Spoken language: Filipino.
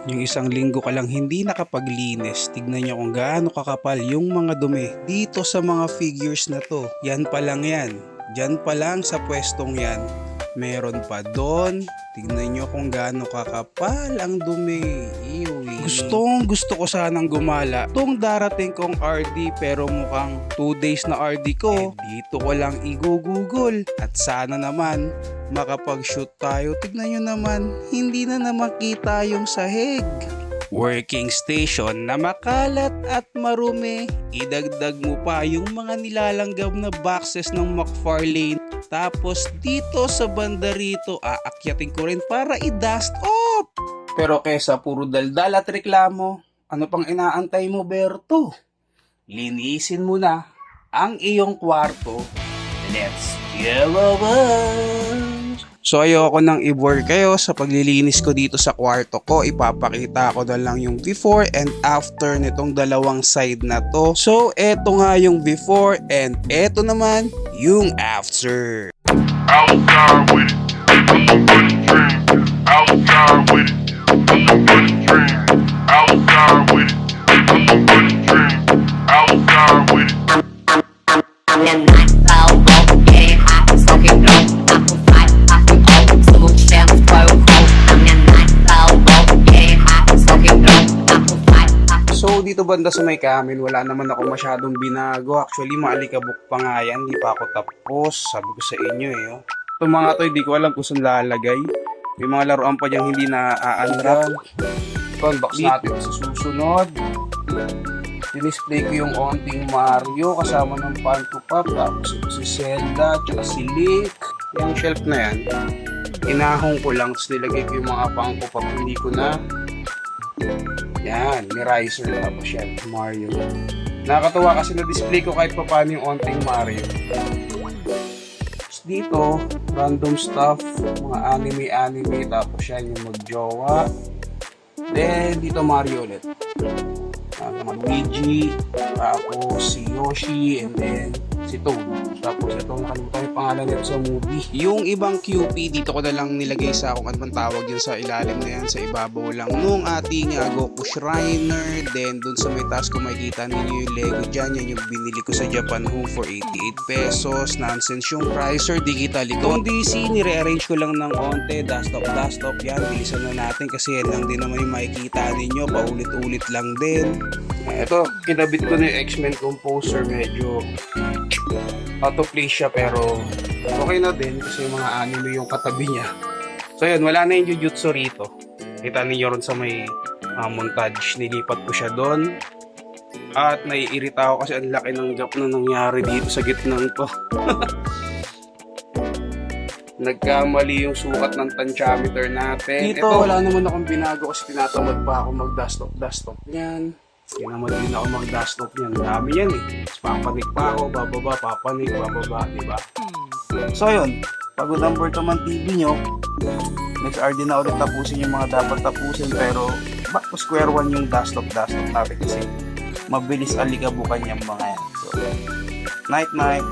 Yung isang linggo ka lang hindi nakapaglinis, tignan nyo kung gaano kakapal yung mga dumi dito sa mga figures na to. Yan pa lang yan. Diyan pa lang sa pwestong yan. Meron pa doon. Tignan nyo kung gaano kakapal ang dumi. Gusto ko sanang gumala itong darating kong RD pero mukhang 2 days na RD ko. Dito ko lang i-google at sana naman makapag-shoot tayo. Tignan nyo naman, hindi na naman kita yung sahig. Working station na makalat at marumi. Idagdag mo pa yung mga nilalanggam na boxes ng McFarlane. Tapos dito sa banda rito, aakyatin ko rin para i-dust off. Pero kesa puro daldal at reklamo, ano pang inaantay mo, Berto? Linisin mo na ang iyong kwarto. Let's go! So ayoko nang i-bore kayo sa paglilinis ko dito sa kwarto ko. Ipapakita ko na lang yung before and after nitong dalawang side na to. So eto nga yung before and eto naman yung after. Outside with it, I'm a bunch dream. Outside with it, I'm a bunch dream. Outside with it, I'm a bunch dream. Outside with it. I'm your night owl, getting hot, smoking dope. I'm a fight, I'm old, smooth shells, twirl cold. I'm your night owl, getting hot, smoking dope. I'm a fight, So dito banda sa may kamin, wala naman ako masyadong binago. Actually maalikabok pa nga yan, di pa ako tapos. Sabi ko sa inyo oh. Itong mga to hindi ko alam kung saan lalagay. May mga laruan pa dyan hindi na-unwrap. Ito, unbox natin sa susunod. Dinisplay ko yung onting Mario kasama ng Funko Pop. Tapos ito si Zelda, tsaka si Link. Yung shelf na yan, inahong ko lang. Tapos nilagay ko yung mga Funko Pop. Hindi ko na. Yan, may riser. Tapos yan, Mario. Nakakatawa kasi na-display ko kahit pa paano yung onting Mario. Tapos dito, random stuff. Mga anime. Tapos yan yung magjowa. Then, dito Mario ulit. Luigi, tapos si Yoshi, and then si Toad. Tapos ito, nakalimutan yung pangalan nito sa movie. Yung ibang QP, dito ko na lang nilagay sa kung ano man tawag yun sa ilalim na yan, sa ibabaw lang nung ating Goku Shriner. Then dun sa may taas ko makikita ninyo yung Lego dyan. Yan yung binili ko sa Japan Home for 88 pesos. Nonsense yung pricer, digital ito. Itong DC, nire-arrange ko lang ng onte. Dust off yan. Bilisan na natin kasi yan lang din naman yung makikita ninyo. Paulit-ulit lang din. Ito, kinabit ko na yung X-Men Composer. Medyo out of place siya pero okay na din kasi yung mga anime yung katabi niya. So yun, wala na yung Jujutsu rito. Kita ninyo ron sa may montage. Nilipat ko siya doon. At naiirita ako kasi ang laki ng gap na nangyari dito sa gitnang to. Nagkamali yung sukat ng tensiometer natin. Dito wala naman akong binago kasi tinatamad pa ako mag-dust off niyan. Tinamad din ako mag-dust off niyan. Dami yan eh. Papanik pa ako, bababa, papanik, bababa, diba? So yun, pagod ang Bertoman TV nyo, next RD na ulit tapusin yung mga dapat tapusin pero back to square one yung dust off natin kasi mabilis alikabukan yung mga yan. So, night.